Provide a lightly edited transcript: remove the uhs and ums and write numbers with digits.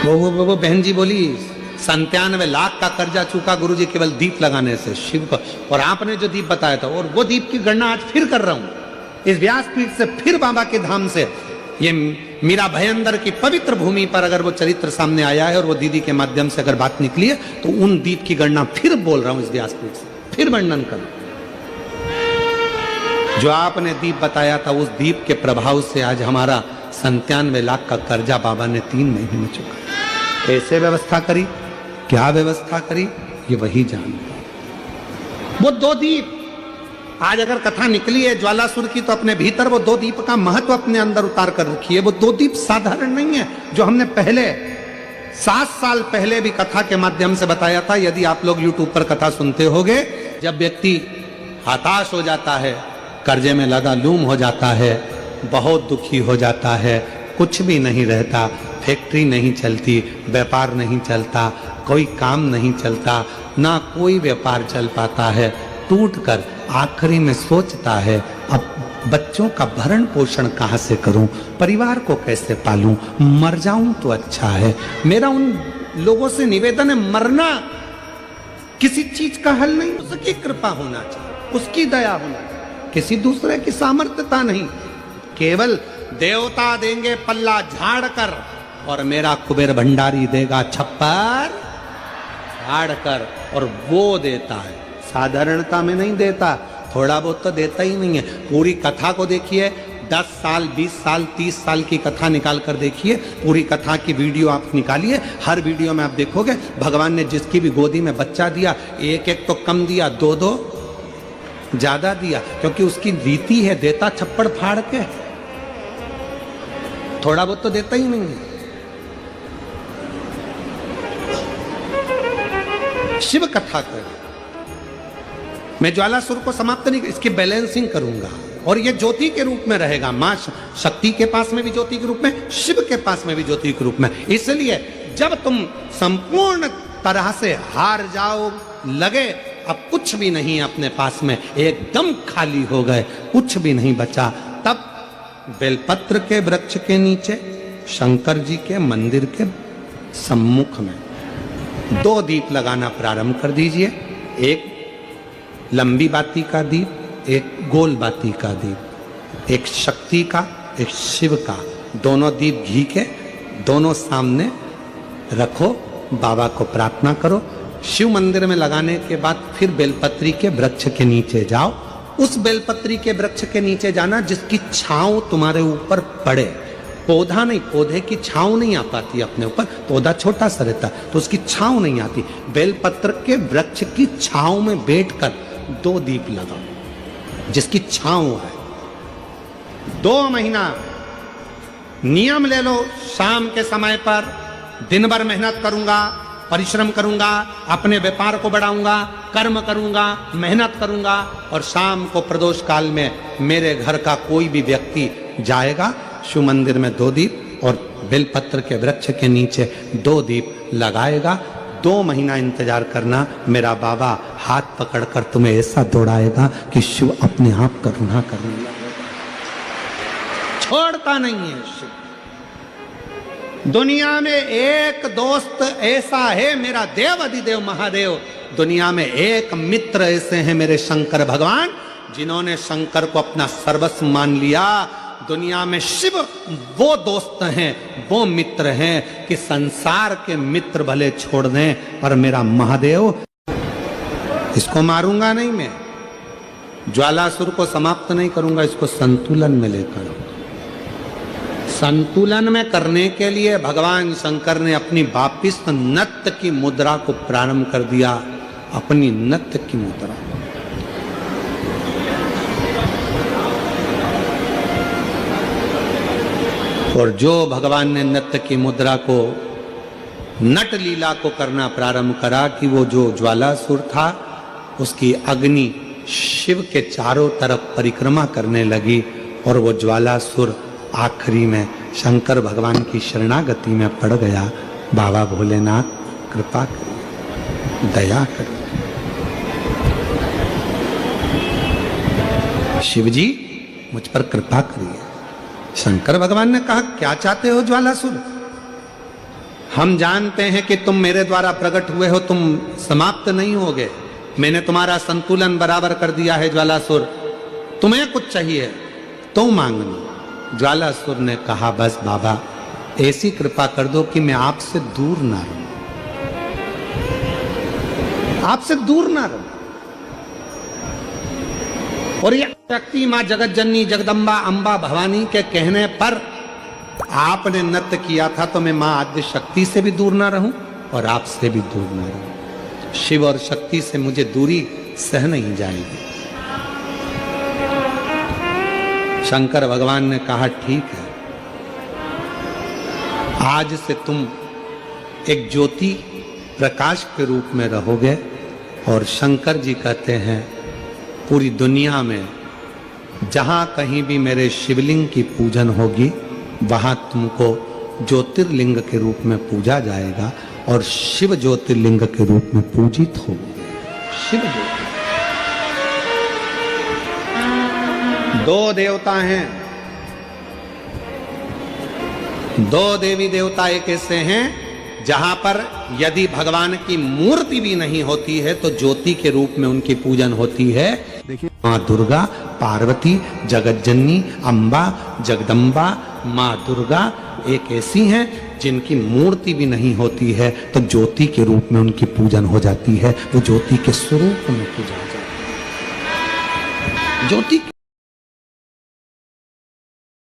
वो बहन जी बोली 97 लाख का कर्जा चूका गुरुजी केवल दीप लगाने से शिव को, और आपने जो दीप बताया था, और वो दीप की गणना आज फिर कर रहा हूं इस व्यासपीठ से, फिर बाबा के धाम से। ये मीरा भयंदर की पवित्र भूमि पर अगर वो चरित्र सामने आया है और वो दीदी के माध्यम से अगर बात निकली है, तो उन दीप की गणना फिर बोल रहा हूं इस व्यासपीठ से, फिर वर्णन कर। जो आपने दीप बताया था, उस दीप के प्रभाव से आज हमारा 97 लाख का कर्जा बाबा ने 3 महीने में चुका। कैसे व्यवस्था करी, क्या व्यवस्था करी, ये वही जानता। वो 2 दीप आज अगर कथा निकली है ज्वालासुर की, तो अपने भीतर वो 2 दीप का महत्व अपने अंदर उतार कर रखी है। वो 2 दीप साधारण नहीं है, जो हमने पहले 7 साल पहले भी कथा के माध्यम से बताया था। यदि आप लोग YouTube पर कथा सुनते होंगे, जब व्यक्ति हताश हो जाता है, कर्जे में लदा लूम हो जाता है, बहुत दुखी हो जाता है, कुछ भी नहीं रहता, फैक्ट्री नहीं चलती, व्यापार नहीं चलता, कोई काम नहीं चलता, ना कोई व्यापार चल पाता है, टूटकर आखिरी में सोचता है अब बच्चों का भरण पोषण कहाँ से करूं, परिवार को कैसे पालूं, मर जाऊं तो अच्छा है। मेरा उन लोगों से निवेदन है, मरना किसी चीज का हल नहीं, उसकी कृपा होना चाहिए, उसकी दया होना चाहिए, किसी दूसरे की सामर्थ्यता नहीं। केवल देवता देंगे पल्ला झाड़ कर, और मेरा कुबेर भंडारी देगा छप्पर झाड़ कर, और वो देता है, साधारणता में नहीं देता, थोड़ा बहुत तो देता ही नहीं है। पूरी कथा को देखिए, 10 साल 20 साल 30 साल की कथा निकाल कर देखिए, पूरी कथा की वीडियो आप निकालिए, हर वीडियो में आप देखोगे भगवान ने जिसकी भी गोदी में बच्चा दिया, एक एक तो कम दिया, 2-2 ज्यादा दिया, क्योंकि उसकी रीति है, देता छप्पड़ फाड़ के, थोड़ा बहुत तो देता ही नहीं है। शिव कथा कर, मैं ज्वालासुर को समाप्त नहीं, इसकी बैलेंसिंग करूंगा, और ये ज्योति के रूप में रहेगा। मां शक्ति के पास में भी ज्योति के रूप में, शिव के पास में भी ज्योति के रूप में। इसलिए जब तुम संपूर्ण तरह से हार जाओ, लगे अब कुछ भी नहीं अपने पास में, एकदम खाली हो गए, कुछ भी नहीं बचा, तब बेलपत्र के वृक्ष के नीचे शंकर जी के मंदिर के सम्मुख में 2 दीप लगाना प्रारंभ कर दीजिए। एक लंबी बाती का दीप, एक गोल बाती का दीप, एक शक्ति का, एक शिव का, दोनों दीप घी के, दोनों सामने रखो, बाबा को प्रार्थना करो। शिव मंदिर में लगाने के बाद फिर बेलपत्री के वृक्ष के नीचे जाओ। उस बेलपत्री के वृक्ष के नीचे जाना जिसकी छांव तुम्हारे ऊपर पड़े, पौधा नहीं, पौधे की छांव नहीं आ पाती अपने ऊपर, पौधा छोटा सा रहता तो उसकी छांव नहीं आती। बेलपत्र के वृक्ष की छांव में बैठकर 2 दीप लगाओ जिसकी छांव है। 2 महीना नियम ले लो, शाम के समय पर दिन भर मेहनत करूंगा, परिश्रम करूंगा, अपने व्यापार को बढ़ाऊंगा, कर्म करूंगा, मेहनत करूंगा, और शाम को प्रदोष काल में मेरे घर का कोई भी व्यक्ति जाएगा, शिव मंदिर में 2 दीप और बेलपत्र के वृक्ष के नीचे 2 दीप लगाएगा। 2 महीना इंतजार करना, मेरा बाबा हाथ पकड़कर तुम्हें ऐसा दौड़ाएगा कि शिव अपने आप करुणा करने लगेगा। छोड़ता नहीं है शिव। दुनिया में एक दोस्त ऐसा है मेरा देव अधिदेव महादेव, दुनिया में एक मित्र ऐसे हैं मेरे शंकर भगवान, जिन्होंने शंकर को अपना सर्वस्व मान लिया। दुनिया में शिव वो दोस्त हैं, वो मित्र हैं कि संसार के मित्र भले छोड़ दें, पर मेरा महादेव, इसको मारूंगा नहीं मैं, ज्वालासुर को समाप्त नहीं करूंगा, इसको संतुलन में लेकर। संतुलन में करने के लिए भगवान शंकर ने अपनी वापिस नत्य की मुद्रा को प्रारंभ कर दिया, अपनी नत्य की मुद्रा। और जो भगवान ने नत्य की मुद्रा को, नट लीला को करना प्रारंभ करा कि वो जो ज्वालासुर था उसकी अग्नि शिव के चारों तरफ परिक्रमा करने लगी, और वो ज्वालासुर आखिरी में शंकर भगवान की शरणागति में पड़ गया। बाबा भोलेनाथ कृपा करिए, दया करिए। शिव जी मुझ पर कृपा करिए। शंकर भगवान ने कहा क्या चाहते हो ज्वालासुर? हम जानते हैं कि तुम मेरे द्वारा प्रकट हुए हो, तुम समाप्त नहीं होगे। मैंने तुम्हारा संतुलन बराबर कर दिया है ज्वालासुर, तुम्हें कुछ चाहिए तो मांगना। ज्वालासुर ने कहा बस बाबा ऐसी कृपा कर दो कि मैं आपसे दूर ना रहूं, आपसे दूर ना रहूं। और ये शक्ति मां जगत जननी जगदम्बा अंबा भवानी के कहने पर आपने नृत्य किया था, तो मैं मां आद्य शक्ति से भी दूर ना रहूं और आपसे भी दूर ना रहूं। शिव और शक्ति से मुझे दूरी सह नहीं जाएगी। शंकर भगवान ने कहा ठीक है, आज से तुम एक ज्योति प्रकाश के रूप में रहोगे। और शंकर जी कहते हैं पूरी दुनिया में जहां कहीं भी मेरे शिवलिंग की पूजन होगी वहां तुमको ज्योतिर्लिंग के रूप में पूजा जाएगा और शिव ज्योतिर्लिंग के रूप में पूजित होगे। शिव ज्योति दो देवता हैं, दो देवी देवता एक ऐसे हैं जहां पर यदि भगवान की मूर्ति भी नहीं होती है तो ज्योति के रूप में उनकी पूजन होती है। देखिए माँ दुर्गा, पार्वती, जगतजननी, अम्बा, जगदम्बा, माँ दुर्गा एक ऐसी हैं जिनकी मूर्ति भी नहीं होती है तो ज्योति के रूप में उनकी पूजन हो जाती है। वो ज्योति के स्वरूप में पूजा जाती है, ज्योति